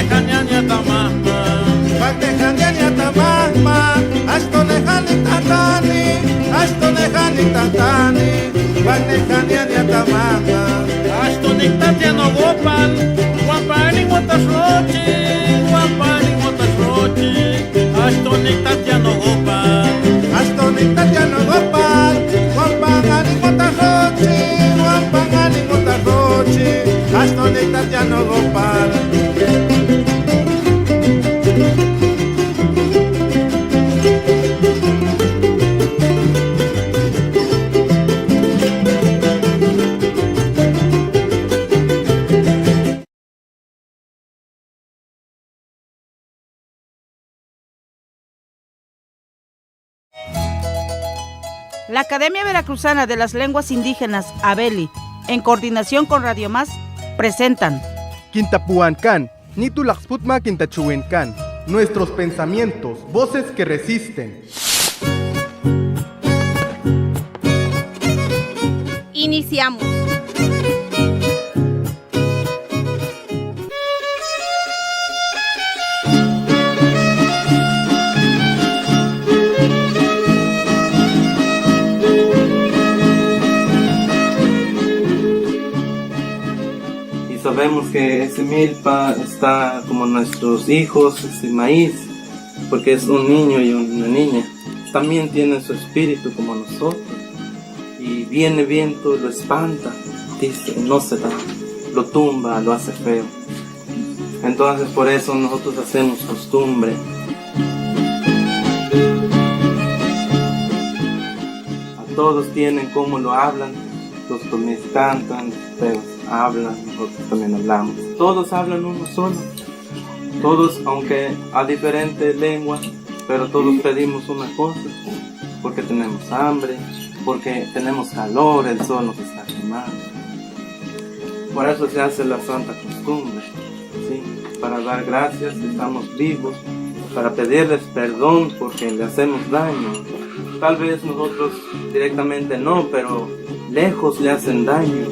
Wagnejaniania tamama, Wagnejaniania tamama, astonejani tatani, astonejani tatani, Wagnejaniania tamama. Ashtonictatiano gopal, guapani guatasrochi, guapani guatasrochi, Ashtonictatiano gopal. Astonejani gopal, guapangani gotarochi, guapangani gotarochi, astonejani gopal. La Academia Veracruzana de las Lenguas Indígenas, ABELI, en coordinación con Radio Más, presentan Quintapuancan, Nitulaxputma Quintachuencan, nuestros pensamientos, voces que resisten. Iniciamos. Sabemos que ese milpa está como nuestros hijos, ese maíz, porque es un niño y una niña. También tiene su espíritu como nosotros. Y viene viento, lo espanta, dice, no se da, lo tumba, lo hace feo. Entonces por eso nosotros hacemos costumbre. A todos tienen cómo lo hablan, los tomis cantan, ustedes hablan, nosotros también hablamos. Todos hablan uno solo. Todos, aunque a diferentes lenguas, pero todos pedimos una cosa. Porque tenemos hambre, porque tenemos calor, el sol nos está quemando. Por eso se hace la santa costumbre, ¿sí? Para dar gracias, estamos vivos, para pedirles perdón porque le hacemos daño. Tal vez nosotros directamente no, pero lejos le hacen daño.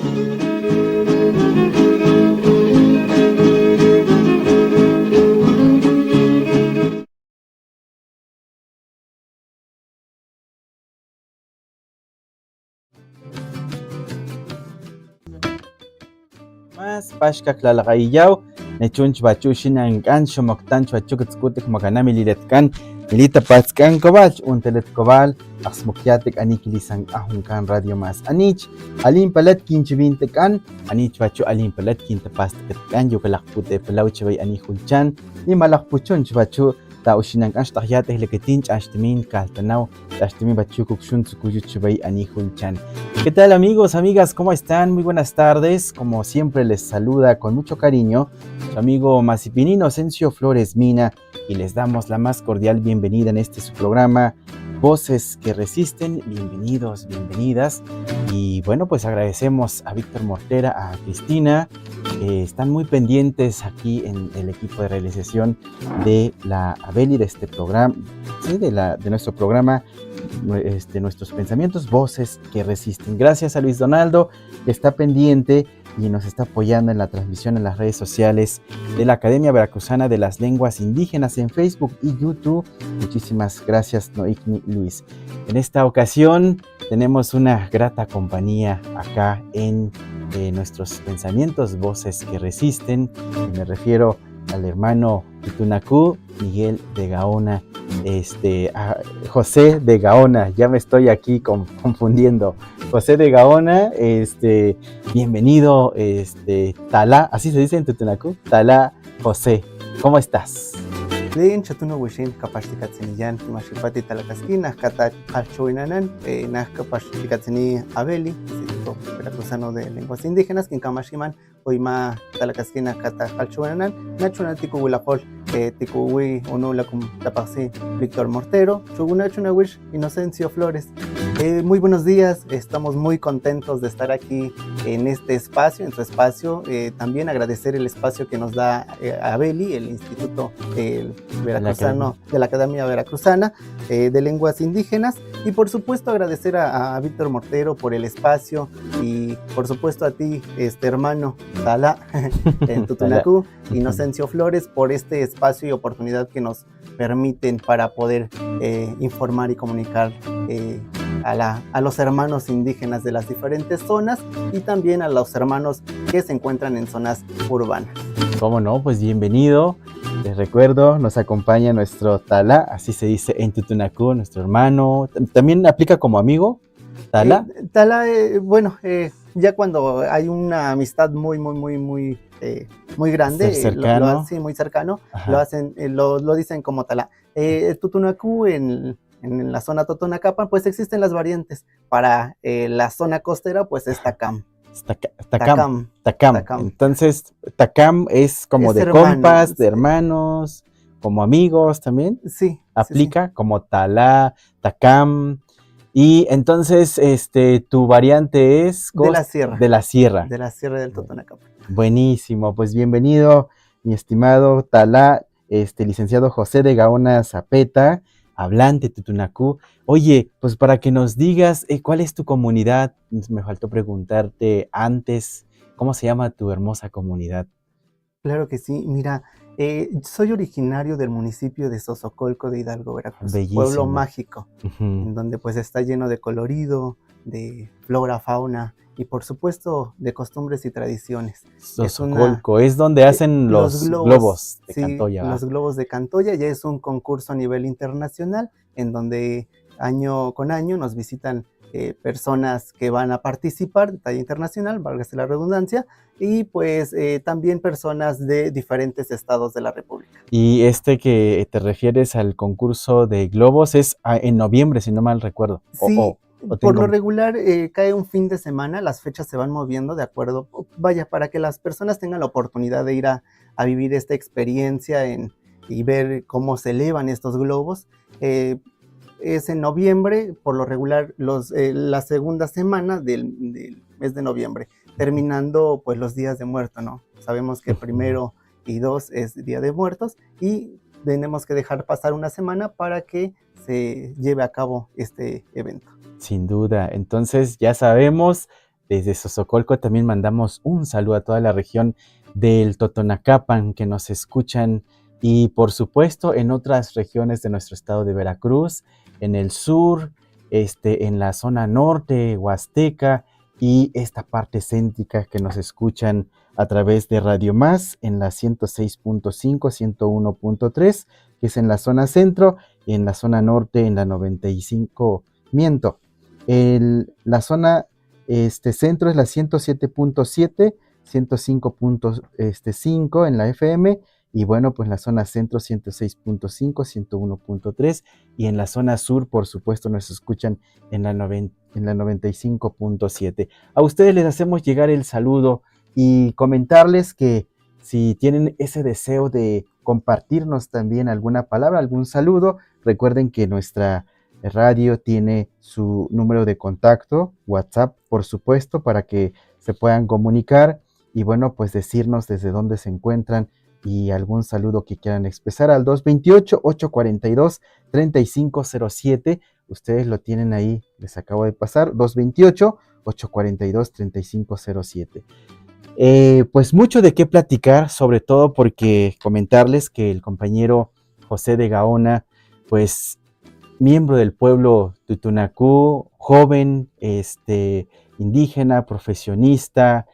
Más pashka klalaqayaw nechunch bachushinan kan shomoktan chwachuktskutik makanami liletkan milita patskan kobal untelet kobal asmukyatik anikilisan ahunkan Radio Más anich alin palat kinchivinte kan anich bachu alin palat kintapastak kan yukalakpute pelauchbay anihulchan y malakpuchun bachu taushinan kan shtahyate leketin ashtimin kaltanaw ashtimin bachu kukshun tsukuyuchbay anihulchan. ¿Qué tal amigos, amigas? ¿Cómo están? Muy buenas tardes. Como siempre les saluda con mucho cariño su amigo Mazipini Inocencio Flores Mina y les damos la más cordial bienvenida en este su programa Voces que Resisten. Bienvenidos, bienvenidas. Y bueno, pues agradecemos a Víctor Mortera, a Cristina, que están muy pendientes aquí en el equipo de realización de la ABELI, de este programa, ¿sí? de nuestro programa, nuestros pensamientos, Voces que Resisten. Gracias a Luis Donaldo, que está pendiente y nos está apoyando en la transmisión en las redes sociales de la Academia Veracruzana de las Lenguas Indígenas en Facebook y YouTube. Muchísimas gracias, Noikni Luis. En esta ocasión tenemos una grata compañía acá en nuestros pensamientos, Voces que Resisten. Y me refiero al hermano Itunacú, Miguel de Gaona, José de Gaona, ya me estoy aquí confundiendo. José de Gaona, bienvenido, Tala, así se dice en Tutunacú, Tala José, ¿cómo estás? Lin chatuno wishin kapashtikatsinillan mashipati talakaskina kata alchoinanan nas kapashtikatini ABELI, Instituto Veracruzano de Lenguas Indígenas, quien kamashiman oima talakaskina kata alchoinanan nachuna tiku wilapol tiku wi uno lakum tapasi Víctor Mortero chuguna chuna wish Inocencio Flores Muy buenos días, estamos muy contentos de estar aquí en este espacio, en su espacio. También agradecer el espacio que nos da Abeli, el Instituto Veracruzano, de la Academia Veracruzana de Lenguas Indígenas. Y por supuesto agradecer a Víctor Mortero por el espacio y por supuesto a ti, hermano Tala, en Tutunacú, Inocencio Flores, por este espacio y oportunidad que nos permiten para poder informar y comunicar a los hermanos indígenas de las diferentes zonas y también a los hermanos que se encuentran en zonas urbanas. ¿Cómo no? Pues bienvenido. Les recuerdo, nos acompaña nuestro Tala, así se dice en Tutunacú, nuestro hermano. ¿También aplica como amigo? ¿Tala? Tala, ya cuando hay una amistad muy grande, cercano. Sí, muy cercano, Ajá. lo dicen como Tala. Tutunacú en la zona Totonacapan, pues existen las variantes. Para la zona costera, pues es Tacam. Tacam. Entonces, Tacam es como Es de hermano, compas, de sí. hermanos, como amigos también. Sí. Aplica Sí. como Tala, Tacam. Y entonces, tu variante es De la sierra. De la sierra. De la sierra del Totonacapan. Buenísimo, pues bienvenido, mi estimado Tala, licenciado José de Gaona Zapeta, hablante Tutunacú. Oye, pues para que nos digas cuál es tu comunidad, me faltó preguntarte antes, ¿cómo se llama tu hermosa comunidad? Claro que sí, mira, soy originario del municipio de Sosocolco de Hidalgo, Veracruz, Bellísimo. pueblo mágico, Uh-huh. en donde pues está lleno de colorido, de flora, fauna y por supuesto de costumbres y tradiciones. Sosocolco, es donde hacen los globos de sí, Cantoya, ¿va? los globos de Cantoya, ya es un concurso a nivel internacional en donde año con año nos visitan personas que van a participar de talla internacional, válgase la redundancia, y pues también personas de diferentes estados de la República. Y que te refieres al concurso de globos es en noviembre, si no mal recuerdo. Sí, por lo regular cae un fin de semana, las fechas se van moviendo de acuerdo, para que las personas tengan la oportunidad de ir a vivir esta experiencia y ver cómo se elevan estos globos. Es en noviembre, por lo regular la segunda semana del mes de noviembre, terminando pues los días de muerto, ¿no? Sabemos que 1 y 2 es Día de Muertos y tenemos que dejar pasar una semana para que se lleve a cabo este evento. Sin duda, entonces ya sabemos, desde Sosocolco también mandamos un saludo a toda la región del Totonacapan que nos escuchan y por supuesto en otras regiones de nuestro estado de Veracruz, en el sur, en la zona norte, Huasteca y esta parte céntrica que nos escuchan a través de Radio Más en la 106.5, 101.3, que es en la zona centro y en la zona norte en la 95. La zona centro es la 107.7, 105.5 en la FM y bueno, pues la zona centro 106.5, 101.3 y en la zona sur, por supuesto, nos escuchan en la 95.7. A ustedes les hacemos llegar el saludo y comentarles que si tienen ese deseo de compartirnos también alguna palabra, algún saludo, recuerden que nuestra radio tiene su número de contacto, WhatsApp, por supuesto, para que se puedan comunicar y bueno, pues decirnos desde dónde se encuentran y algún saludo que quieran expresar al 228-842-3507. Ustedes lo tienen ahí, les acabo de pasar, 228-842-3507. Pues mucho de qué platicar, sobre todo porque comentarles que el compañero José de Gaona, pues miembro del pueblo Tutunacú, joven, indígena, profesionista,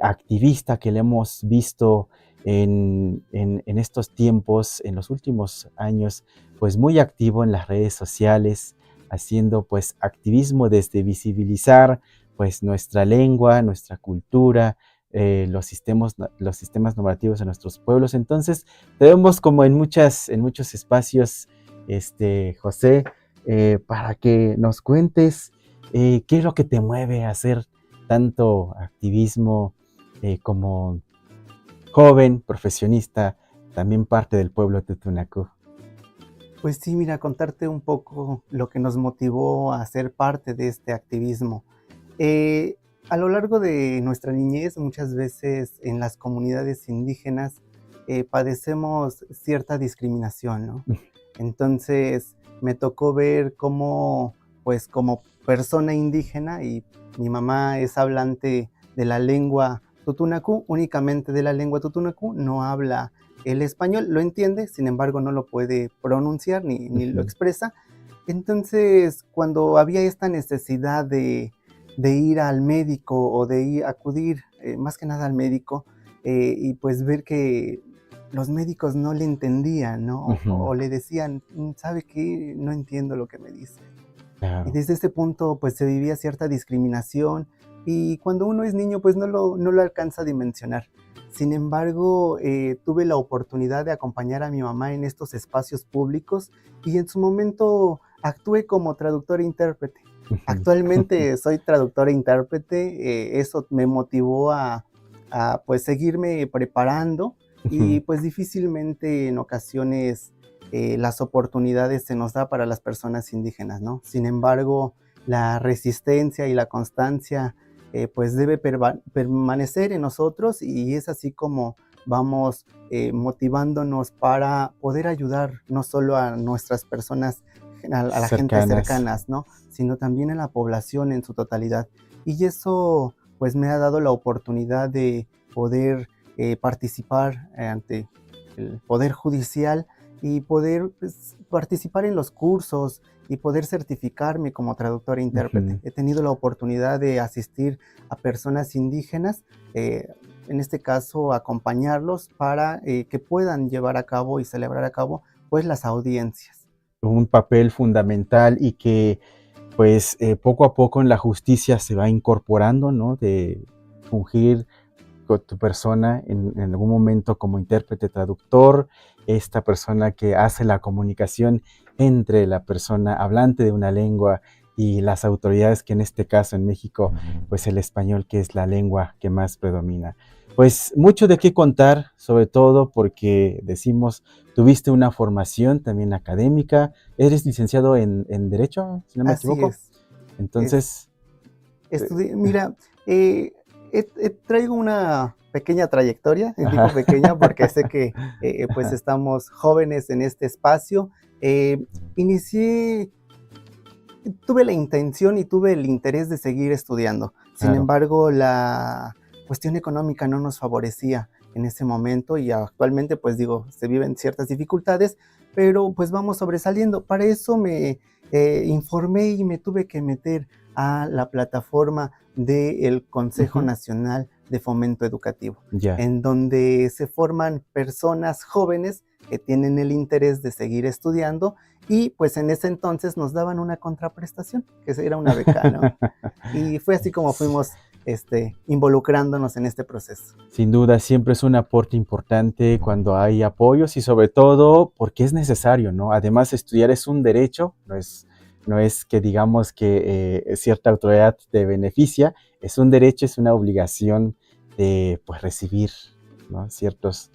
activista que le hemos visto en estos tiempos, en los últimos años, pues muy activo en las redes sociales, haciendo pues activismo desde visibilizar pues nuestra lengua, nuestra cultura, los sistemas normativos de nuestros pueblos. Entonces, te vemos como en muchos espacios, José, para que nos cuentes qué es lo que te mueve a hacer tanto activismo como joven, profesionista, también parte del pueblo Tutunacú. Pues sí, mira, contarte un poco lo que nos motivó a ser parte de este activismo. Eh, a lo largo de nuestra niñez, muchas veces en las comunidades indígenas padecemos cierta discriminación, ¿no? Entonces me tocó ver cómo, pues como persona indígena, y mi mamá es hablante de la lengua tutunacú, únicamente de la lengua tutunacú, no habla el español, lo entiende, sin embargo no lo puede pronunciar ni lo expresa. Entonces, cuando había esta necesidad de ir al médico o de acudir más que nada al médico, y pues ver que los médicos no le entendían, ¿no? O le decían, ¿sabe qué? No entiendo lo que me dice. Claro. Y desde ese punto pues se vivía cierta discriminación, y cuando uno es niño pues no lo alcanza a dimensionar. Sin embargo, tuve la oportunidad de acompañar a mi mamá en estos espacios públicos, y en su momento actué como traductor e intérprete. Actualmente soy traductor e intérprete, eso me motivó a pues seguirme preparando, y pues difícilmente en ocasiones las oportunidades se nos da para las personas indígenas, ¿no? Sin embargo, la resistencia y la constancia pues debe permanecer en nosotros, y es así como vamos motivándonos para poder ayudar no solo a nuestras personas, a la gente cercanas, ¿no? Sino también a la población en su totalidad. Y eso pues me ha dado la oportunidad de poder participar ante el Poder Judicial, y poder pues, participar en los cursos y poder certificarme como traductor e intérprete. He tenido la oportunidad de asistir a personas indígenas, en este caso acompañarlos para que puedan llevar a cabo y celebrar a cabo pues las audiencias. Un papel fundamental, y que pues poco a poco en la justicia se va incorporando, ¿no? De fungir con tu persona en algún momento como intérprete traductor, esta persona que hace la comunicación entre la persona hablante de una lengua y las autoridades, que en este caso en México, pues el español, que es la lengua que más predomina. Pues mucho de qué contar, sobre todo porque decimos, tuviste una formación también académica, eres licenciado en Derecho, si no me equivoco. Así es. Entonces... Mira, traigo una pequeña trayectoria, digo pequeña porque sé que pues estamos jóvenes en este espacio. Tuve la intención y tuve el interés de seguir estudiando. Sin embargo, la cuestión económica no nos favorecía en ese momento, y actualmente pues digo, se viven ciertas dificultades, pero pues vamos sobresaliendo. Para eso me informé y me tuve que meter a la plataforma del Consejo Nacional de Fomento Educativo, en donde se forman personas jóvenes que tienen el interés de seguir estudiando, y pues en ese entonces nos daban una contraprestación, que era una beca, ¿no? Y fue así como fuimos involucrándonos en este proceso. Sin duda, siempre es un aporte importante cuando hay apoyos, y sobre todo porque es necesario, ¿no? Además, estudiar es un derecho, no es que digamos que cierta autoridad te beneficia, es un derecho, es una obligación de pues recibir, ¿no? ciertos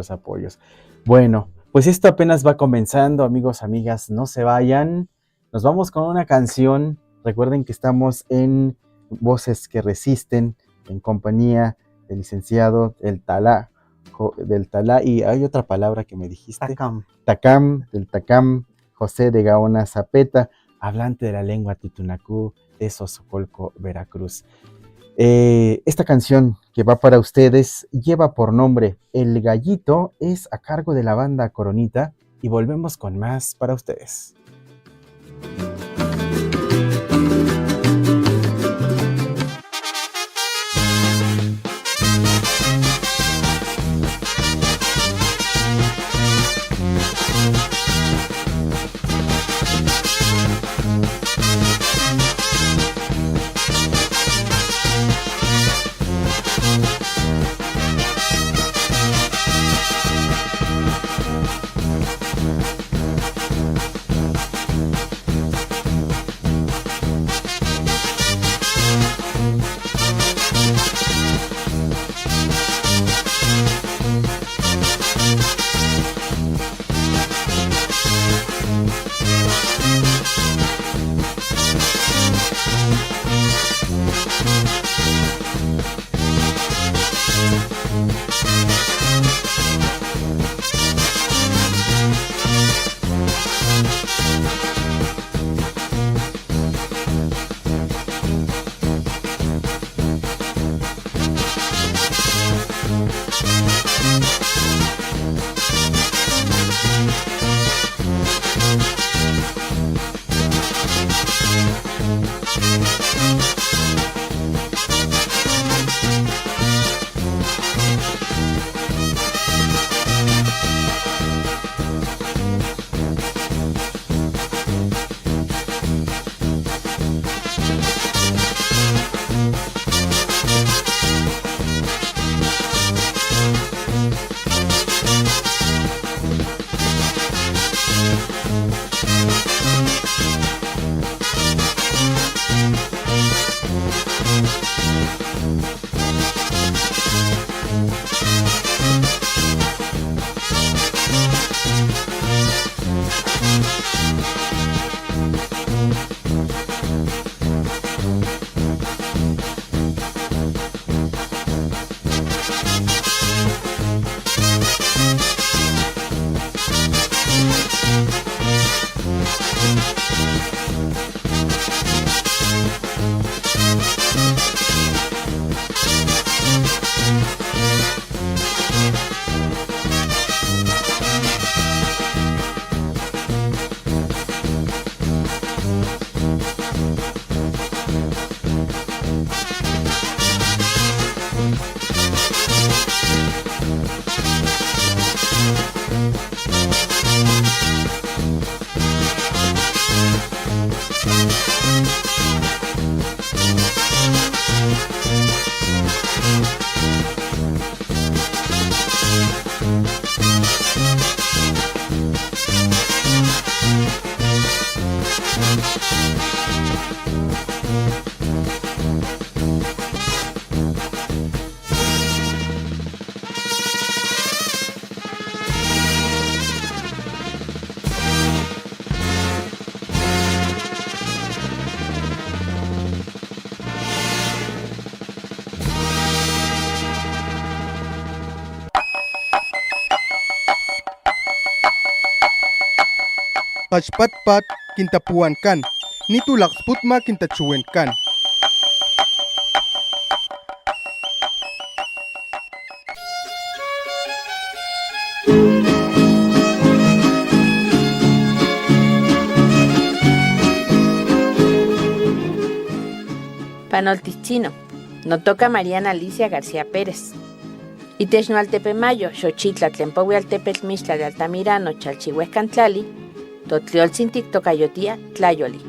apoyos. Bueno, pues esto apenas va comenzando, amigos, amigas, no se vayan. Nos vamos con una canción. Recuerden que estamos en Voces que Resisten, en compañía del licenciado del Talá, y hay otra palabra que me dijiste. Del Tacam, José de Gaona Zapeta, hablante de la lengua titunacú de Sosocolco, Veracruz. Esta canción que va para ustedes lleva por nombre El Gallito, es a cargo de la banda Coronita, y volvemos con más para ustedes. Qashpatpat kintapuankan, nitulaqsputma kintachuenkan. Panoltichino, no toca Mariana Alicia García Pérez. Itechnoaltepemayo, Xochitla, Tlempohuialtepetl, Mixtla de Altamirano, Chalchihuescantlali, Totlioltzintic tocayotía, Tlayoli.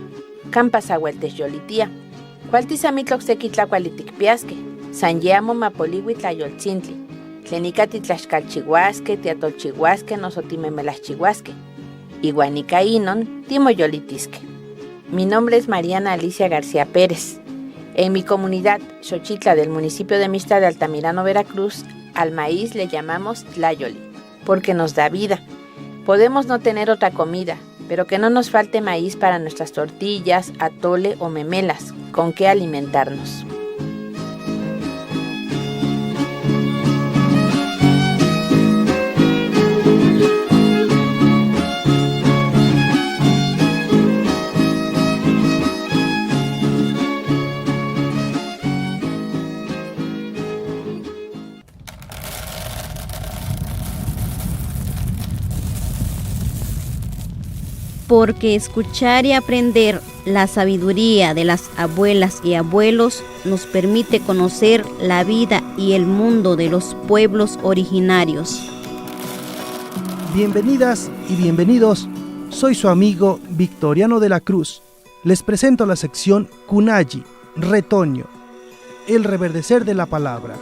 Campasahueltes yolitia. Cualtisamitloxtequitlacualiticpiasque, Sanyeamo Mapolihui Tlayoltzintli. Tlenicati Tlaxcalchihuasque, Tiatolchihuasque, Nosotimemelachihuasque. Iguanica inon, Timoyolitisque. Mi nombre es Mariana Alicia García Pérez. En mi comunidad, Xochitla del municipio de Mixtla de Altamirano, Veracruz, al maíz le llamamos tlayoli, porque nos da vida. Podemos no tener otra comida, pero que no nos falte maíz para nuestras tortillas, atole o memelas, con qué alimentarnos. Porque escuchar y aprender la sabiduría de las abuelas y abuelos nos permite conocer la vida y el mundo de los pueblos originarios. Bienvenidas y bienvenidos, soy su amigo Victoriano de la Cruz. Les presento la sección Kunayi, Retoño, el reverdecer de la palabra.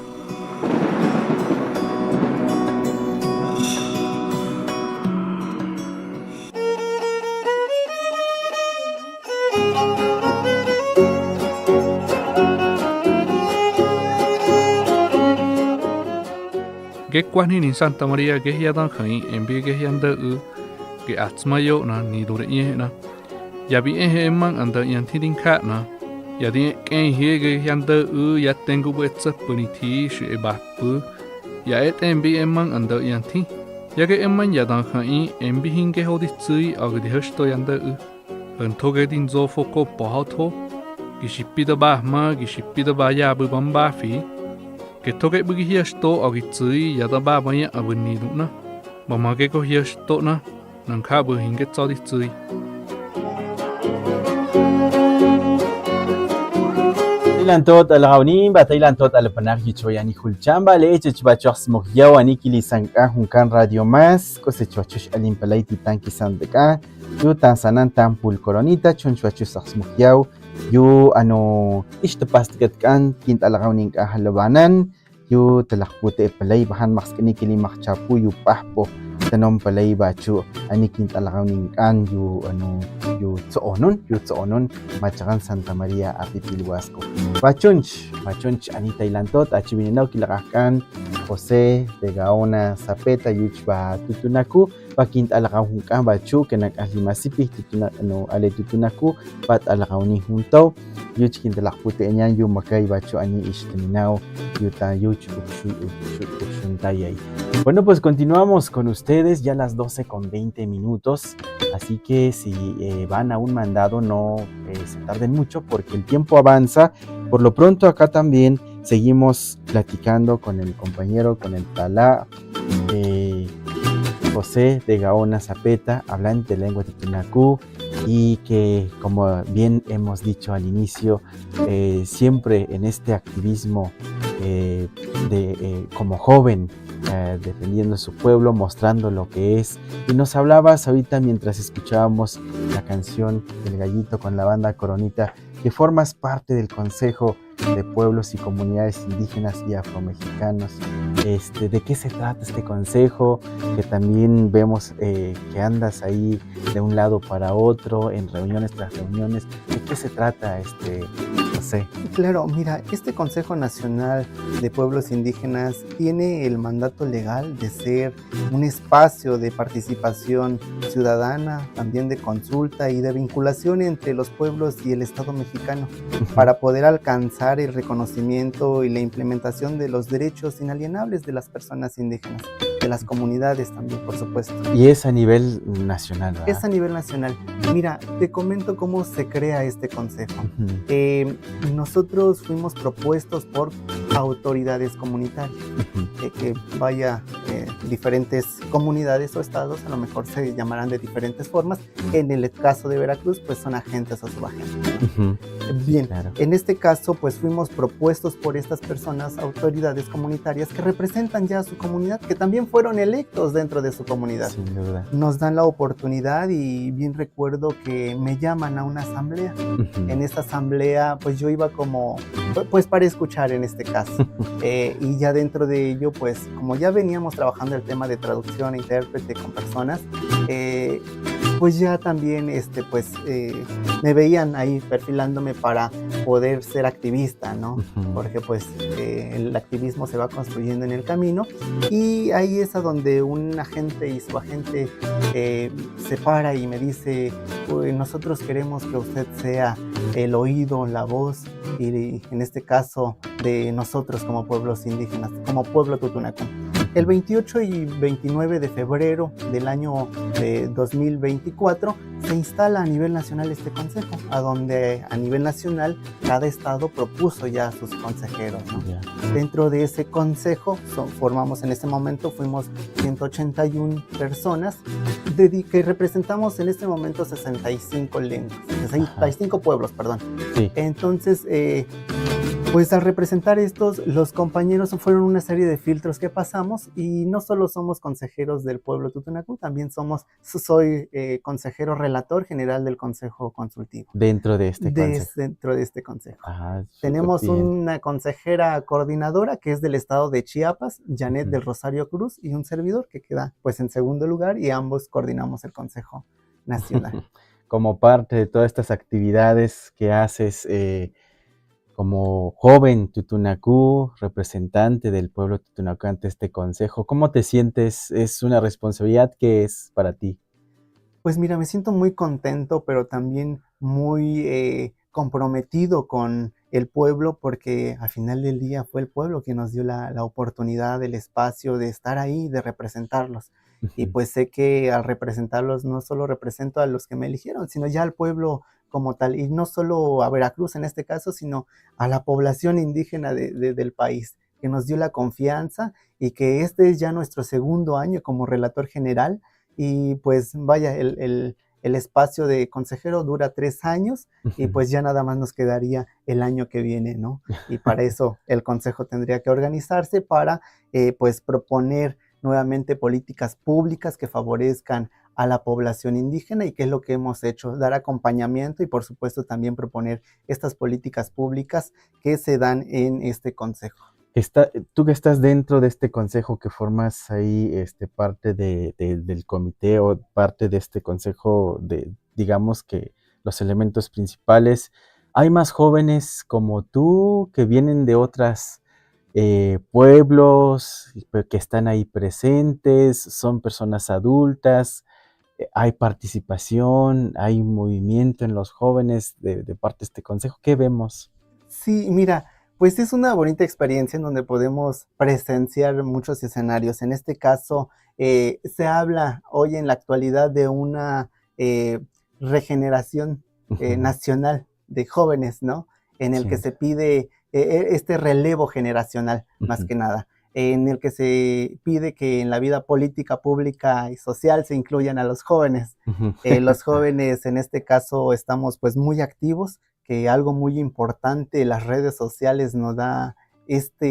Cái quan hình Santa Maria cái hiện đang khởi em biết cái hiện đang cái atmayo na ni đồ đấy na, ya bị em mang anh đang nhận thiên khác na, ya đi cái hiện đang ya tengo bớt sắp b니 thi sự bạc bự, ya em bị em mang anh đang nhận thi, ya cái em mang ya đang khởi em bị hình cái hồ đi chơi ở cái hết tôi hiện đang anh thôi cái tin zo foco bảo thôi, cái ship đi ba mà cái ship đi ba ya bự bấm ba phi. Que toque bagi hiasto agi tsui ya da ba banya abuni na mama ke ko hiasto na nang kha bu hinge tsodi tsui Ilantot algaunin batailantot alpanak yichoyani hulchamba leche chbachos mogyaw ani kilisanka hunkan radio más cosechwachos alimpalay titanki sandeka yu tansanan tampul coronita chunchwachos mogyaw yu ano ishtapastkat kint algaunin ka halabanan yu talakpute palay bahan maxkini kili makchapu yu pahpo tanom palay bachu ani kint algaunin kan yu ano yu tsonon machakan Santa Maria Apipilhuasco bachunch ani tailantot achibininaw kilakakan José de Gaona Zapeta yuchba tutunaku pakint alakahunkan bachu kenak ahlimasipih tutuna ano ale tutunaku pat alakawni juntaw yuch kintalakpute enyan yu makay bachu ani ishtaminaw yuta yuch ukshuntayay. Bueno, pues continuamos con ustedes ya a las 12:20. Así que si van a un mandado no se tarden mucho porque el tiempo avanza. Por lo pronto acá también seguimos platicando con el compañero, con el talá José de Gaona Zapeta, hablante de lengua titunacú y que como bien hemos dicho al inicio, siempre en este activismo como joven, defendiendo su pueblo, mostrando lo que es. Y nos hablabas ahorita mientras escuchábamos la canción del Gallito con la banda Coronita, que formas parte del Consejo de Pueblos y Comunidades Indígenas y Afromexicanos. ¿De qué se trata este consejo? Que también vemos que andas ahí de un lado para otro, en reuniones tras reuniones. ¿De qué se trata José? Claro, mira, este Consejo Nacional de Pueblos Indígenas tiene el mandato legal de ser un espacio de participación ciudadana, también de consulta y de vinculación entre los pueblos y el Estado mexicano para poder alcanzar el reconocimiento y la implementación de los derechos inalienables de las personas indígenas. de las comunidades también, por supuesto. Y es a nivel nacional, ¿verdad? Es a nivel nacional. Mira, te comento cómo se crea este consejo. Nosotros fuimos propuestos por autoridades comunitarias, que vaya, diferentes comunidades o estados, a lo mejor se llamarán de diferentes formas. En el caso de Veracruz, pues son agentes o subagentes. Bien, claro. En este caso, pues fuimos propuestos por estas personas, autoridades comunitarias, que representan ya a su comunidad, que también fueron electos dentro de su comunidad. Sin duda. Nos dan la oportunidad y bien recuerdo que me llaman a una asamblea. En esta asamblea, pues yo iba como, pues para escuchar en este caso. Y ya dentro de ello, pues como ya veníamos trabajando el tema de traducción e intérprete con personas, pues ya también me veían ahí perfilándome para poder ser activista, ¿no? Porque pues el activismo se va construyendo en el camino, y ahí es a donde un agente y su agente se para y me dice: nosotros queremos que usted sea el oído, la voz, y en este caso de nosotros como pueblos indígenas, como pueblo Tutunacún. El 28 y 29 de febrero del año 2024 se instala a nivel nacional este consejo, a donde a nivel nacional cada estado propuso ya a sus consejeros, ¿no? Dentro de ese consejo formamos en ese momento, fuimos 181 personas que representamos en este momento 65 lenguas, 65 pueblos, perdón. Sí. Entonces, pues al representar estos, los compañeros fueron una serie de filtros que pasamos, y no solo somos consejeros del pueblo Tutunacún, también soy consejero relator general del Consejo Consultivo. Dentro de este consejo. Dentro de este consejo. Tenemos una consejera coordinadora que es del estado de Chiapas, Janet del Rosario Cruz, y un servidor que queda pues en segundo lugar, y ambos coordinamos el Consejo Nacional. Como parte de todas estas actividades que haces, como joven Tutunacú, representante del pueblo Tutunacú ante este consejo, ¿cómo te sientes? ¿Es una responsabilidad que es para ti? Pues mira, me siento muy contento, pero también muy comprometido con el pueblo, porque al final del día fue el pueblo quien nos dio la oportunidad, el espacio de estar ahí, de representarlos. Y pues sé que al representarlos no solo represento a los que me eligieron, sino ya al pueblo como tal, y no solo a Veracruz en este caso, sino a la población indígena del país, que nos dio la confianza, y que este es ya nuestro segundo año como relator general, y pues vaya, el espacio de consejero dura 3 años, y pues ya nada más nos quedaría el año que viene, ¿no? Y para eso el consejo tendría que organizarse para pues proponer nuevamente políticas públicas que favorezcan a la población indígena, y que es lo que hemos hecho, dar acompañamiento y por supuesto también proponer estas políticas públicas que se dan en este consejo. Tú que estás dentro de este consejo, que formas ahí parte del comité o parte de este consejo, digamos que los elementos principales, ¿hay más jóvenes como tú que vienen de otras pueblos que están ahí presentes? ¿Son personas adultas? ¿Hay participación? ¿Hay movimiento en los jóvenes de parte de este consejo? ¿Qué vemos? Sí, mira, pues es una bonita experiencia en donde podemos presenciar muchos escenarios. En este caso, se habla hoy en la actualidad de una regeneración nacional de jóvenes, ¿no? En el que se pide este relevo generacional, más que nada, en el que se pide que en la vida política, pública y social se incluyan a los jóvenes. Los jóvenes en este caso estamos pues muy activos, que algo muy importante, las redes sociales nos da esta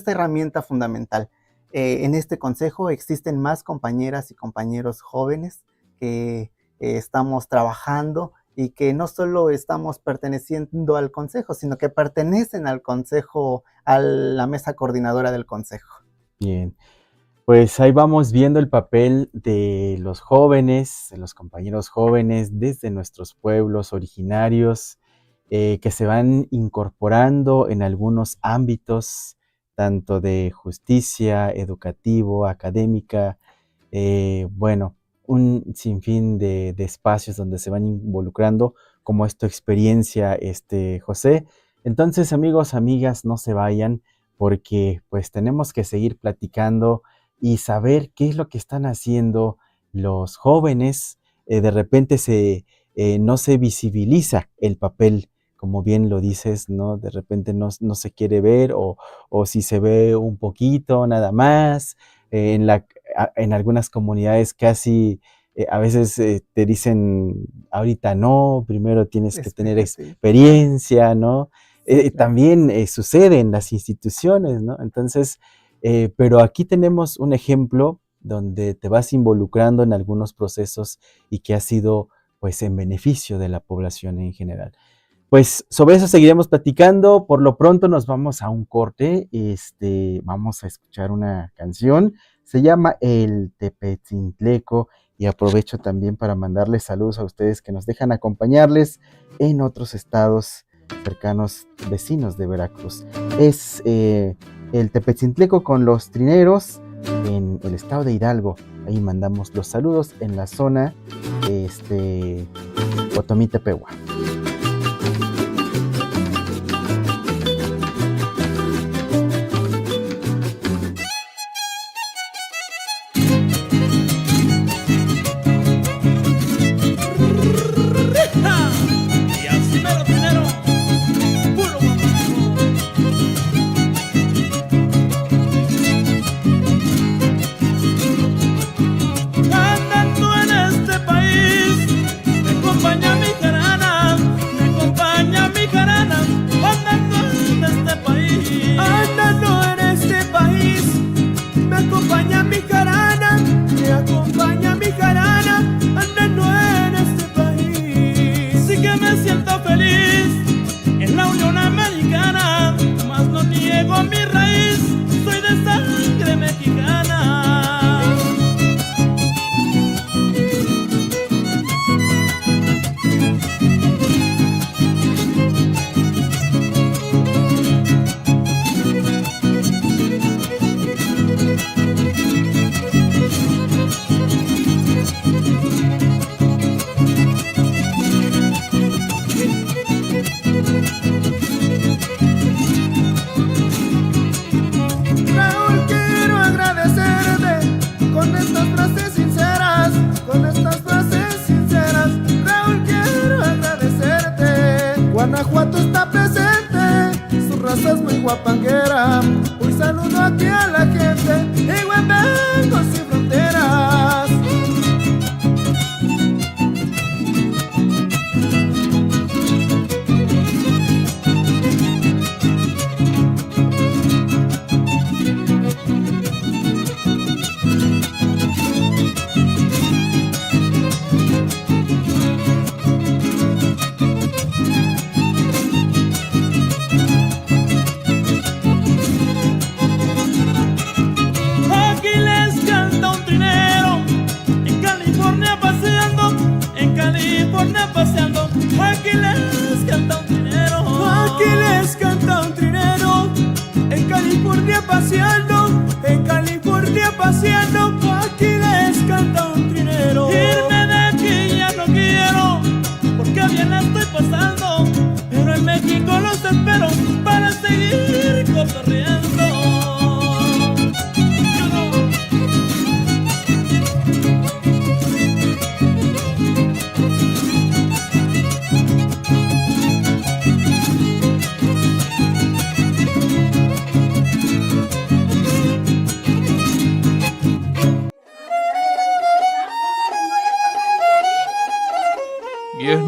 herramienta fundamental. En este consejo existen más compañeras y compañeros jóvenes que estamos trabajando, y que no solo estamos perteneciendo al consejo, sino que pertenecen al consejo, a la mesa coordinadora del consejo. Bien, pues ahí vamos viendo el papel de los jóvenes, de los compañeros jóvenes desde nuestros pueblos originarios, que se van incorporando en algunos ámbitos, tanto de justicia, educativo, académica, bueno, un sinfín de espacios donde se van involucrando, como es tu experiencia, José. Entonces, amigos, amigas, no se vayan, porque pues tenemos que seguir platicando y saber qué es lo que están haciendo los jóvenes. De repente no se visibiliza el papel, como bien lo dices, ¿no? De repente no se quiere ver o si se ve un poquito nada más. En algunas comunidades casi a veces te dicen ahorita no, primero tienes que tener experiencia, ¿no? También sucede en las instituciones, ¿no? Entonces, pero aquí tenemos un ejemplo donde te vas involucrando en algunos procesos y que ha sido pues en beneficio de la población en general. Pues sobre eso seguiremos platicando. Por lo pronto nos vamos a un corte. Vamos a escuchar una canción. Se llama El Tepetzintleco y aprovecho también para mandarles saludos a ustedes que nos dejan acompañarles en otros estados cercanos, vecinos de Veracruz. Es el Tepetzintleco con los Trineros en el estado de Hidalgo. Ahí mandamos los saludos en la zona Otomí-Tepehua. Guanajuato está presente, su raza es muy guapanguera. Hoy saludo aquí a la gente, y vengo sin fronteras. Aquí les canta un trinero, aquí les canta un trinero, en California paseando, en California paseando, aquí les canta un trinero. Irme de aquí ya no quiero, porque bien la estoy pasando, pero en México los espero para seguir cotorreando.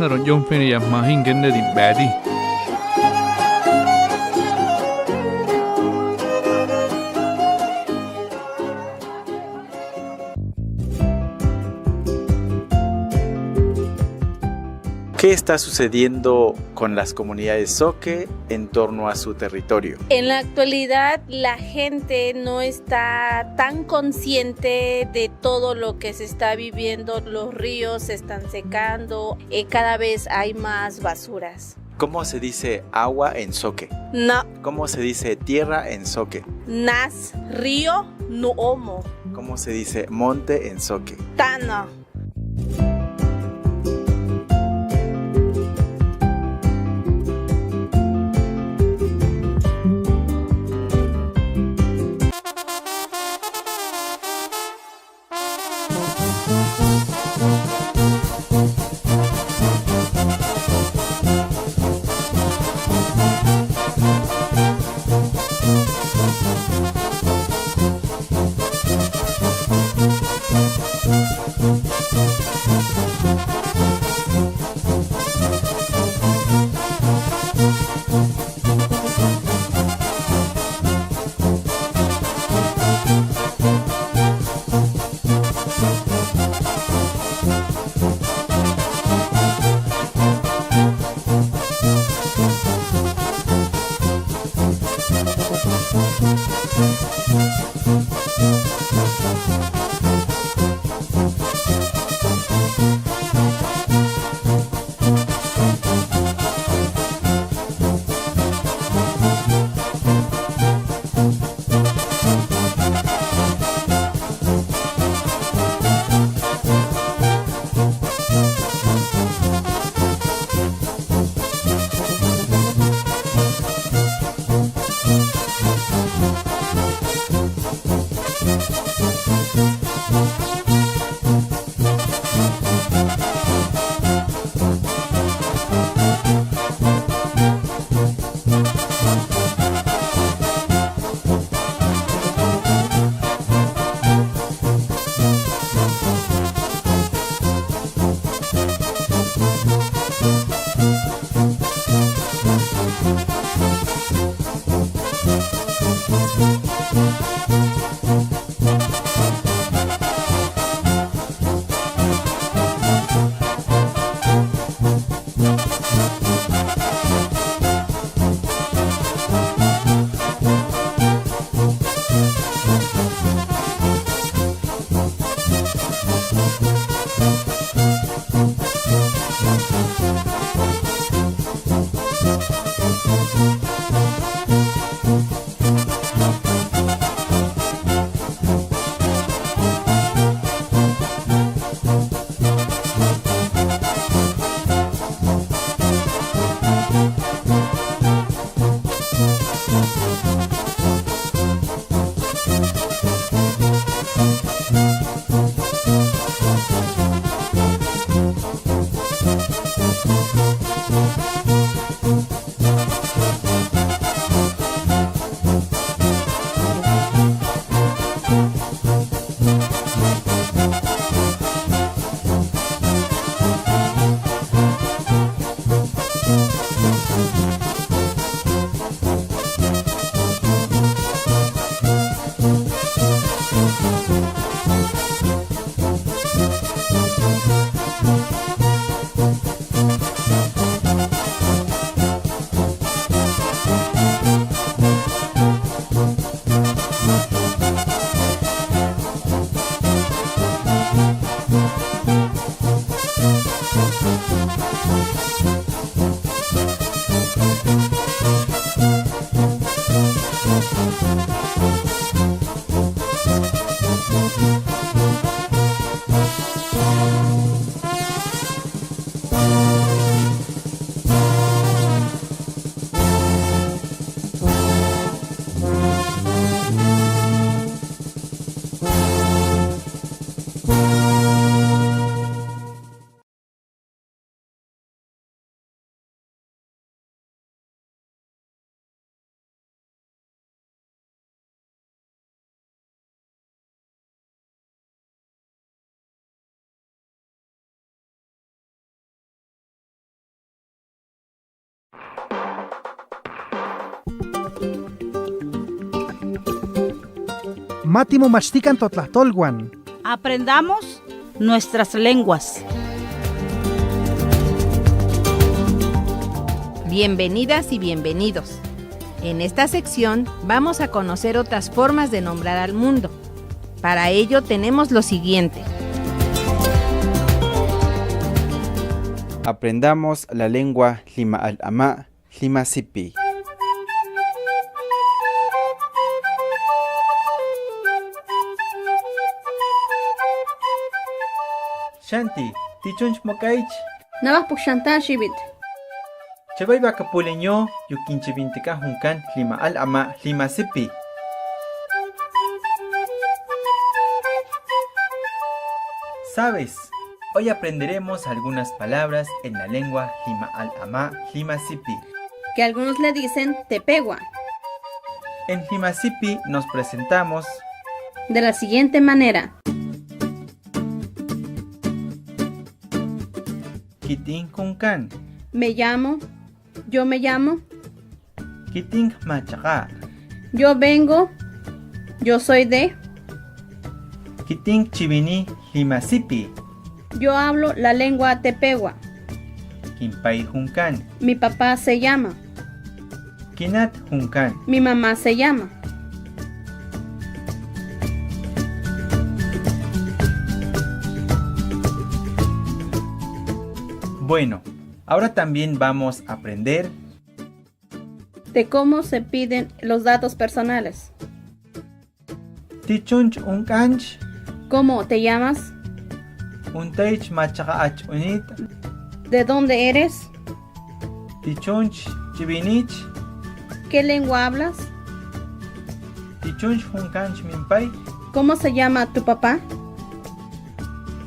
Nó rồi dùng phê này mà hình cái này thì bé đi. ¿Qué está sucediendo con las comunidades zoque en torno a su territorio? En la actualidad la gente no está tan consciente de todo lo que se está viviendo. Los ríos se están secando, cada vez hay más basuras. ¿Cómo se dice agua en zoque? No. ¿Cómo se dice tierra en zoque? Nas, río, nuomo. ¿Cómo se dice monte en zoque? Tano. Mátimo Machtican Totlahtolwan. Aprendamos nuestras lenguas. Bienvenidas y bienvenidos. En esta sección vamos a conocer otras formas de nombrar al mundo. Para ello tenemos lo siguiente. Aprendamos la lengua Lima al-Ama, Lima Sipi. Shanti, tichunch mokaich. Navas puxanta shibit. Chavay bakapuleño, yukinche vintica juncan Lima al-Ama, Lima Sipi. ¿Sabes? Hoy aprenderemos algunas palabras en la lengua Lima al-Ama, Lima Sipi. Que algunos le dicen tepegua. En Lima Sipi nos presentamos De la siguiente manera. Kiting Kunkan, Me llamo. Yo me llamo. Kiting Machaka, Yo vengo. Yo soy de. Kiting Chivini Lima Sipi, Yo hablo la lengua tepegua. Kimpay Junkan, Mi papá se llama. Kinat Junkan. Mi mamá se llama. Bueno, ahora también vamos a aprender De cómo se piden los datos personales. Tichunch Unkanch, ¿Cómo te llamas? Untaich Machaka Ach Unit, ¿De dónde eres? Tichunch Chivinich, ¿Qué lengua hablas? Tichunch Junkanch Minpay, ¿Cómo se llama tu papá?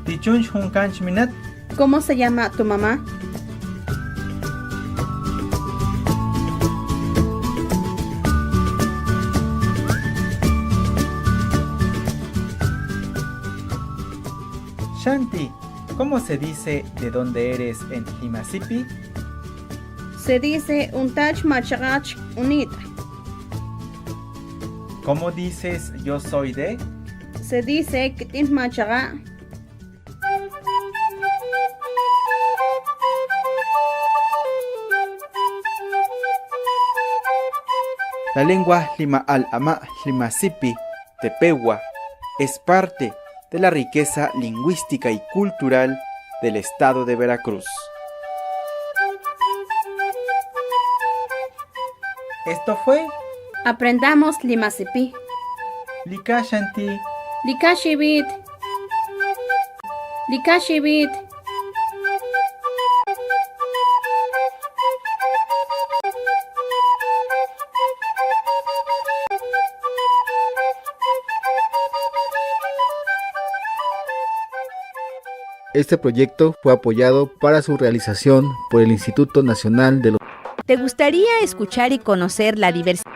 Tichunch Junkanch Minat. ¿Cómo se llama tu mamá? Shanti, ¿cómo se dice de dónde eres en Lima Sipi? Se dice un tach machagach unit. ¿Cómo dices yo soy de? Se dice que tienes machaga. La lengua Lima al-Ama, Lima Sipi, Tepehua, es parte de la riqueza lingüística y cultural del estado de Veracruz. Esto fue Aprendamos Limasipi. Lika Shanti. Likashibit. Likashibit. Este proyecto fue apoyado para su realización por el Instituto Nacional de los... ¿Te gustaría escuchar y conocer la diversidad?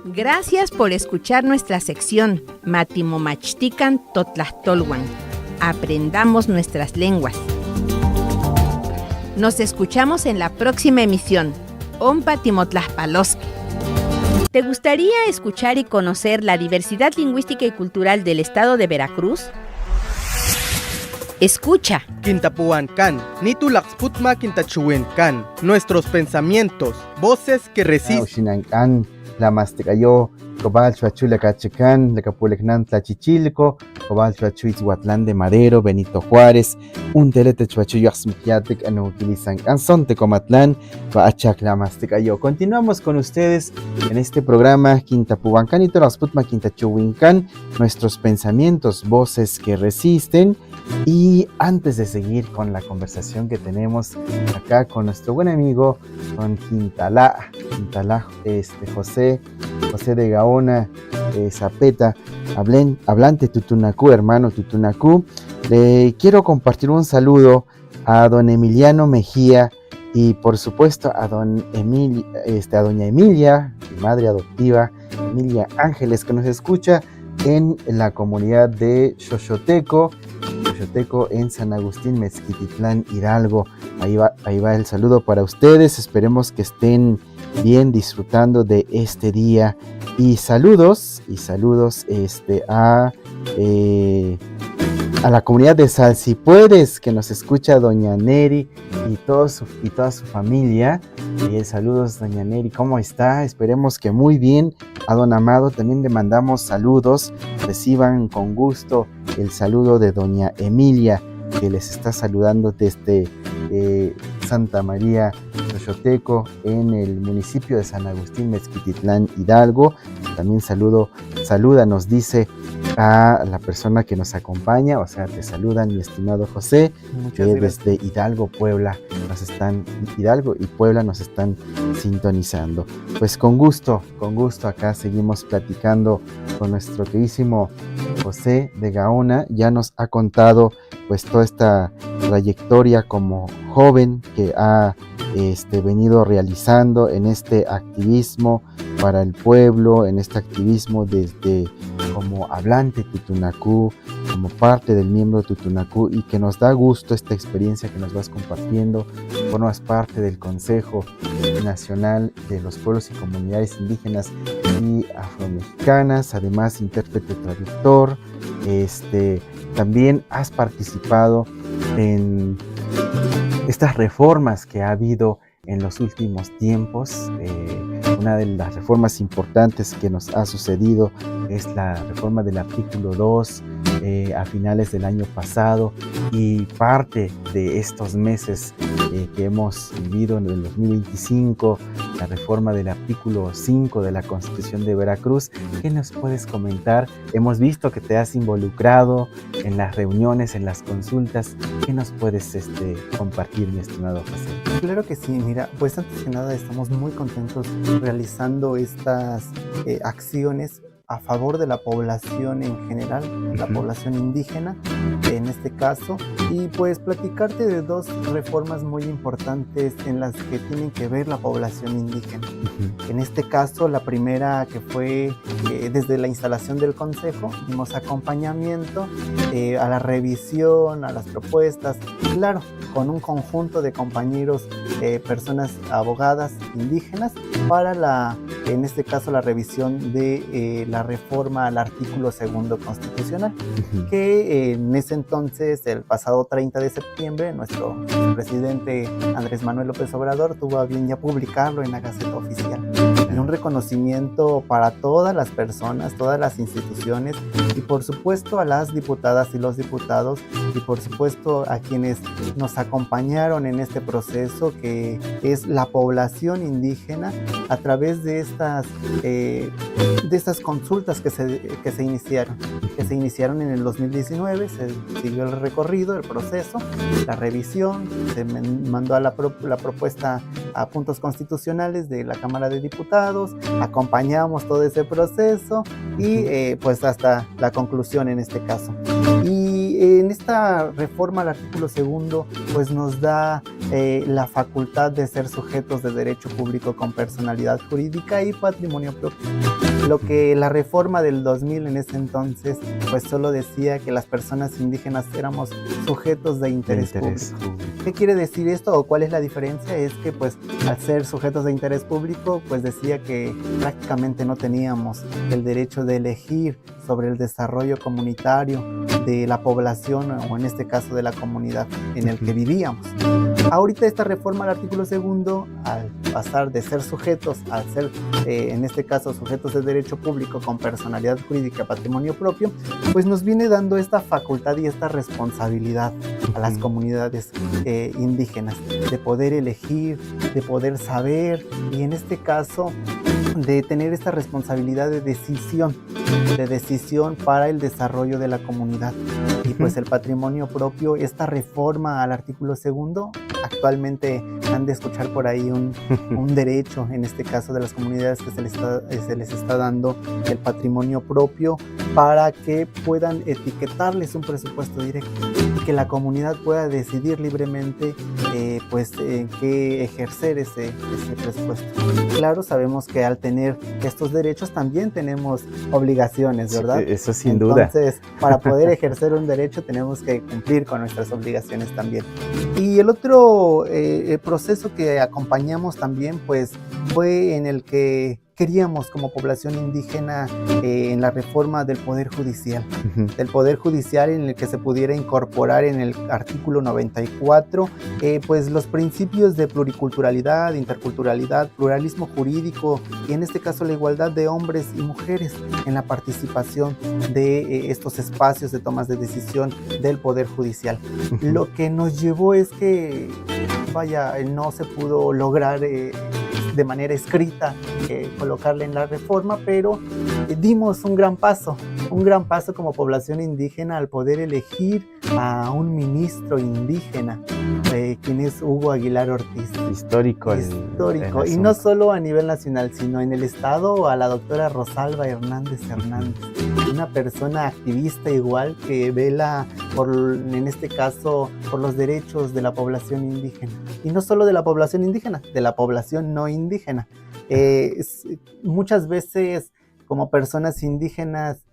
Gracias por escuchar nuestra sección Matimomachtican Totlahtolwan. Aprendamos nuestras lenguas. Nos escuchamos en la próxima emisión. Ompa Timotlaspaloski. ¿Te gustaría escuchar y conocer la diversidad lingüística y cultural del estado de Veracruz? Escucha. Quintapuancan, Nitulaxputma Quintachuencan, nuestros pensamientos, voces que resisten. La masticayo, Cobal Chuachu la Cachican, la Capulecnan Tlachichilco, Cobal Chuachu Itzhuatlán de Madero, Benito Juárez, un telete Chuachu Yaxmiquiatec, no utilizan canción Tecomatlán, Baachak la masticayo. Continuamos con ustedes en este programa Quintapuancan y Tolasputma Quintachuincan, nuestros pensamientos, voces que resisten. Y antes de seguir con la conversación que tenemos acá con nuestro buen amigo, con Quintalá, José de Gaona, Zapeta, hablante Tutunacú, hermano Tutunacú. Le quiero compartir un saludo a don Emiliano Mejía y por supuesto a doña Emilia, mi madre adoptiva, Emilia Ángeles, que nos escucha en la comunidad de Xochoteco en San Agustín, Mezquititlán, Hidalgo. Ahí va el saludo para ustedes. Esperemos que estén bien disfrutando de este día. Y saludos a la comunidad de Salsipuedes, que nos escucha doña Neri y toda su familia. Saludos, doña Neri, ¿cómo está? Esperemos que muy bien. A don Amado también le mandamos saludos. Reciban con gusto el saludo de doña Emilia, que les está saludando desde Santa María Xochoteco, en el municipio de San Agustín, Mezquititlán, Hidalgo. También saluda, nos dice a la persona que nos acompaña, o sea, te saludan, mi estimado José, que desde Hidalgo y Puebla nos están sintonizando. Pues con gusto acá seguimos platicando con nuestro queridísimo José de Gaona. Ya nos ha contado pues toda esta trayectoria como joven que ha venido realizando en este activismo para el pueblo, en este activismo desde como hablante Tutunacú, como parte del miembro de Tutunacú, y que nos da gusto esta experiencia que nos vas compartiendo. Formas parte del Consejo Nacional de los Pueblos y Comunidades Indígenas y Afromexicanas, además intérprete traductor. También has participado en estas reformas que ha habido en los últimos tiempos. Una de las reformas importantes que nos ha sucedido es la reforma del artículo 2 a finales del año pasado, y parte de estos meses que hemos vivido en el 2025, la reforma del artículo 5 de la Constitución de Veracruz. ¿Qué nos puedes comentar? Hemos visto que te has involucrado en las reuniones, en las consultas. ¿Qué nos puedes compartir, mi estimado José? Claro que sí, mira, pues antes que nada estamos muy contentos realizando estas acciones a favor de la población en general, la población indígena en este caso, y pues platicarte de dos reformas muy importantes en las que tienen que ver la población indígena. En este caso, la primera, que fue desde la instalación del consejo, dimos acompañamiento a la revisión, a las propuestas, claro, con un conjunto de compañeros, personas abogadas indígenas, para en este caso la revisión de la reforma al artículo 2 constitucional, que en ese entonces, el pasado 30 de septiembre, nuestro presidente Andrés Manuel López Obrador tuvo a bien ya publicarlo en la Gaceta Oficial. Y un reconocimiento para todas las personas, todas las instituciones, y por supuesto a las diputadas y los diputados, y por supuesto a quienes nos acompañaron en este proceso, que es la población indígena, a través de estas consultas que se iniciaron en el 2019. Se siguió el recorrido, el proceso, la revisión, se mandó a la propuesta a puntos constitucionales de la Cámara de Diputados, acompañamos todo ese proceso y pues hasta la conclusión en este caso. Y en esta reforma al artículo 2 pues nos da la facultad de ser sujetos de derecho público con personalidad jurídica y patrimonio propio. Lo que la reforma del 2000 en ese entonces pues solo decía que las personas indígenas éramos sujetos de interés público. ¿Qué quiere decir esto o cuál es la diferencia? Es que pues al ser sujetos de interés público pues decía que prácticamente no teníamos el derecho de elegir sobre el desarrollo comunitario de la población, o en este caso de la comunidad en el que vivíamos. Ahorita esta reforma al artículo 2, al pasar de ser sujetos a ser, en este caso, sujetos de derecho público con personalidad jurídica, patrimonio propio, pues nos viene dando esta facultad y esta responsabilidad a las comunidades indígenas de poder elegir, de poder saber, y en este caso de tener esta responsabilidad de decisión para el desarrollo de la comunidad. Y pues el patrimonio propio, esta reforma al artículo 2, actualmente han de escuchar por ahí un derecho, en este caso de las comunidades, que se les está dando el patrimonio propio para que puedan etiquetarles un presupuesto directo y que la comunidad pueda decidir libremente en qué ejercer ese presupuesto. Claro, sabemos que al tener estos derechos también tenemos obligaciones, ¿verdad? Sí, eso sin duda. Entonces, para poder ejercer un derecho tenemos que cumplir con nuestras obligaciones también. Y el otro proceso que acompañamos también, pues, fue en el que queríamos como población indígena en la reforma del Poder Judicial. Del Poder Judicial, en el que se pudiera incorporar en el artículo 94 pues los principios de pluriculturalidad, interculturalidad, pluralismo jurídico y en este caso la igualdad de hombres y mujeres en la participación de estos espacios de tomas de decisión del Poder Judicial. Lo que nos llevó es que no se pudo lograr de manera escrita colocarla en la reforma, pero dimos un gran paso como población indígena al poder elegir a un ministro indígena, quien es Hugo Aguilar Ortiz. Histórico. Y no solo a nivel nacional, sino en el estado, a la doctora Rosalba Hernández Hernández, una persona activista igual que vela en este caso por los derechos de la población indígena, y no solo de la población indígena, de la población no indígena. Muchas veces como personas indígenas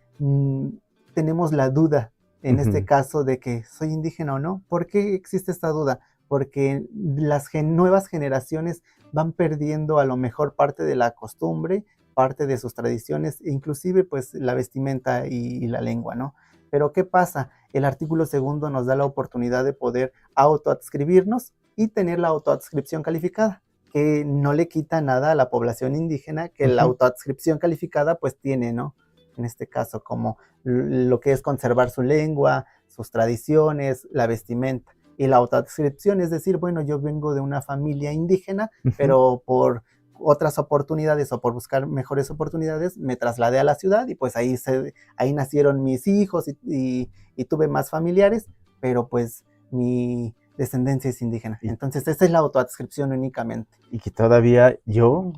tenemos la duda en este caso de que soy indígena o no. ¿Por qué existe esta duda? Porque las nuevas generaciones van perdiendo a lo mejor parte de la costumbre, parte de sus tradiciones, e inclusive pues la vestimenta y la lengua, ¿no? Pero ¿qué pasa? El artículo 2 nos da la oportunidad de poder autoadscribirnos y tener la autoadscripción calificada, que no le quita nada a la población indígena, que la autoadscripción calificada pues tiene, ¿no? En este caso, como lo que es conservar su lengua, sus tradiciones, la vestimenta. Y la autoadscripción es decir, bueno, yo vengo de una familia indígena, pero por otras oportunidades o por buscar mejores oportunidades me trasladé a la ciudad y pues ahí nacieron mis hijos y tuve más familiares, pero pues mi descendencia es indígena. Entonces esa es la autoadscripción únicamente. Y que todavía yo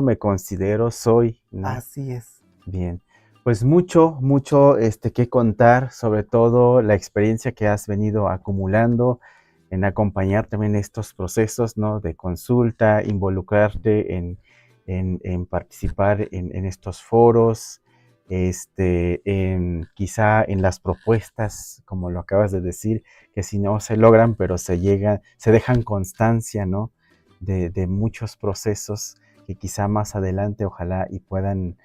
me considero soy, ¿no? Así es. Bien, pues mucho que contar, sobre todo la experiencia que has venido acumulando en acompañar también estos procesos, ¿no? De consulta, involucrarte en participar en estos foros, quizá en las propuestas, como lo acabas de decir, que si no se logran, pero se dejan constancia, ¿no? De muchos procesos que quizá más adelante ojalá y puedan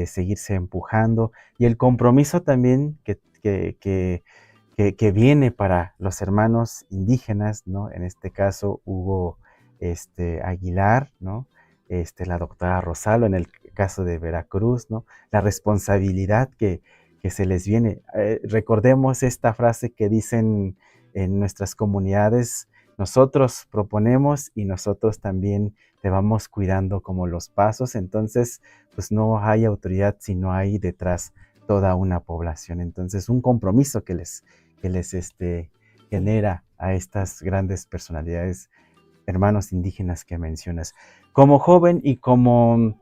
seguirse empujando, y el compromiso también que viene para los hermanos indígenas, ¿no? En este caso Hugo Aguilar, ¿no? La doctora Rosalba en el caso de Veracruz, ¿no? La responsabilidad que se les viene. Recordemos esta frase que dicen en nuestras comunidades: nosotros proponemos y nosotros también te vamos cuidando como los pasos. Entonces, pues no hay autoridad si no hay detrás toda una población. Entonces, un compromiso que les genera a estas grandes personalidades, hermanos indígenas que mencionas. Como joven y como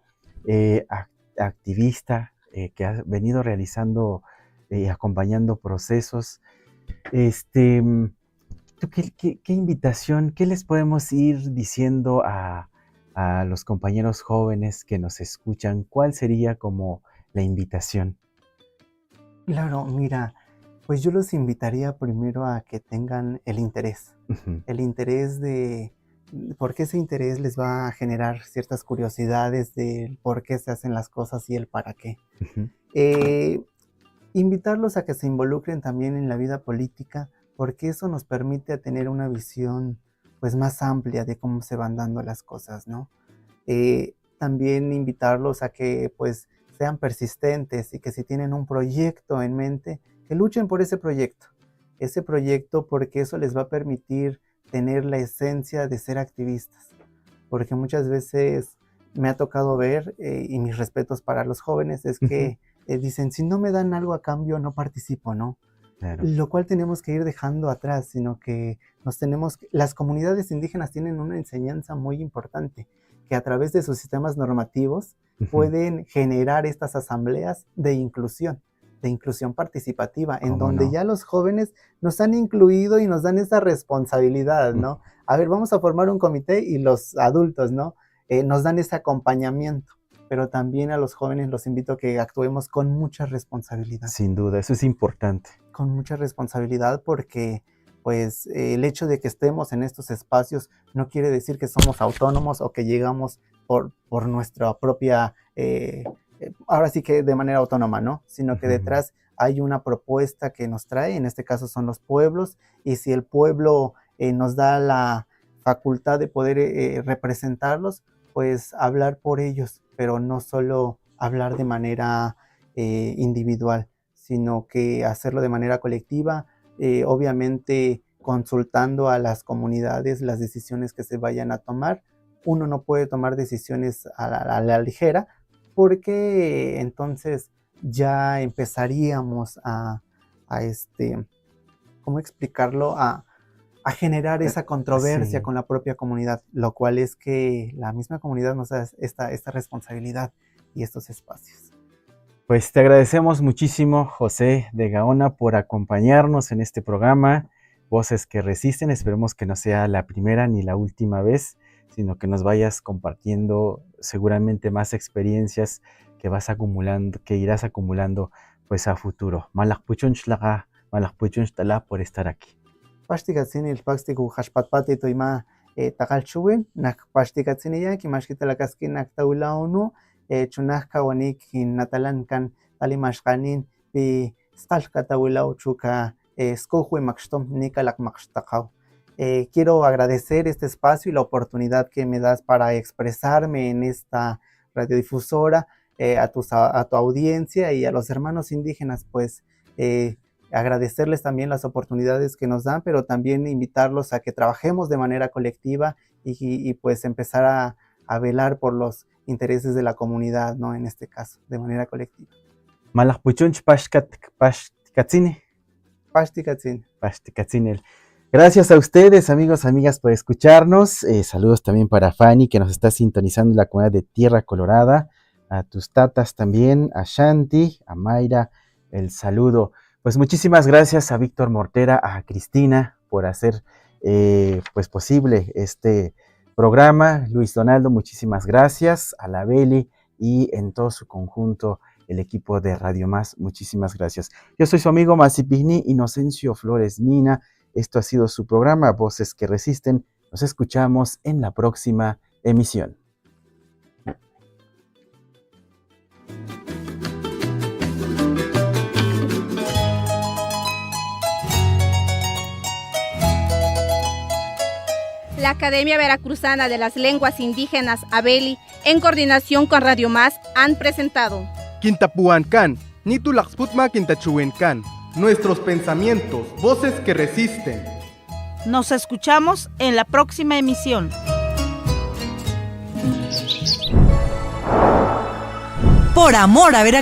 activista que ha venido realizando y acompañando procesos, ¿tú qué invitación, qué les podemos ir diciendo a los compañeros jóvenes que nos escuchan? ¿Cuál sería como la invitación? Claro, mira, pues yo los invitaría primero a que tengan el interés. El interés porque ese interés les va a generar ciertas curiosidades del por qué se hacen las cosas y el para qué. Invitarlos a que se involucren también en la vida política, porque eso nos permite tener una visión pues más amplia de cómo se van dando las cosas, ¿no? También invitarlos a que pues sean persistentes y que si tienen un proyecto en mente, que luchen por ese proyecto, porque eso les va a permitir tener la esencia de ser activistas, porque muchas veces me ha tocado ver, y mis respetos para los jóvenes, es que dicen, si no me dan algo a cambio, no participo, ¿no? Claro. Lo cual tenemos que ir dejando atrás, sino que las comunidades indígenas tienen una enseñanza muy importante, que a través de sus sistemas normativos pueden generar estas asambleas de inclusión participativa, en donde ya los jóvenes nos han incluido y nos dan esa responsabilidad, ¿no? A ver, vamos a formar un comité y los adultos, ¿no? Nos dan ese acompañamiento, pero también a los jóvenes los invito a que actuemos con mucha responsabilidad. Sin duda, eso es importante. Con mucha responsabilidad, porque pues el hecho de que estemos en estos espacios no quiere decir que somos autónomos o que llegamos por nuestra propia, ahora sí que de manera autónoma, ¿no? Sino que detrás hay una propuesta que nos trae, en este caso son los pueblos, y si el pueblo nos da la facultad de poder representarlos, pues hablar por ellos, pero no solo hablar de manera individual, sino que hacerlo de manera colectiva, obviamente consultando a las comunidades las decisiones que se vayan a tomar. Uno no puede tomar decisiones a la ligera, porque entonces ya empezaríamos ¿cómo explicarlo? A generar esa controversia con la propia comunidad, lo cual es que la misma comunidad nos da esta responsabilidad y estos espacios. Pues te agradecemos muchísimo, José de Gaona, por acompañarnos en este programa, Voces que Resisten. Esperemos que no sea la primera ni la última vez, sino que nos vayas compartiendo seguramente más experiencias que irás acumulando pues a futuro. Malakpuchunch tala por estar aquí. Pashtigatzini el paxtiku hashpatpati toima tagalchuwen, nak pashtigatzini ya kimashkitalakaski nak taulaunu, chunajka wanik natalankan talimashkanin pi stalka taulau chuka skohue maxtom nikalak maxtakau. Quiero agradecer este espacio y la oportunidad que me das para expresarme en esta radiodifusora, a tu audiencia y a los hermanos indígenas, pues agradecerles también las oportunidades que nos dan, pero también invitarlos a que trabajemos de manera colectiva y pues empezar a velar por los intereses de la comunidad, ¿no? En este caso, de manera colectiva. Malakpuchunch pashkatzini. Pashtikatzinel. Gracias a ustedes, amigos, amigas, por escucharnos. Saludos también para Fanny, que nos está sintonizando en la comunidad de Tierra Colorada. A tus tatas también, a Shanti, a Mayra, el saludo. Pues muchísimas gracias a Víctor Mortera, a Cristina, por hacer pues posible este programa. Luis Donaldo, muchísimas gracias. A la Beli y en todo su conjunto, el equipo de Radio Más, muchísimas gracias. Yo soy su amigo Masipigni Inocencio Flores Mina. Esto ha sido su programa Voces que Resisten. Nos escuchamos en la próxima emisión. La Academia Veracruzana de las Lenguas Indígenas, ABELI, en coordinación con Radio Más, han presentado Quintapuancan, Nitulaxputma Quintachuencan. Nuestros pensamientos, voces que resisten. Nos escuchamos en la próxima emisión. Por amor a Veracruz.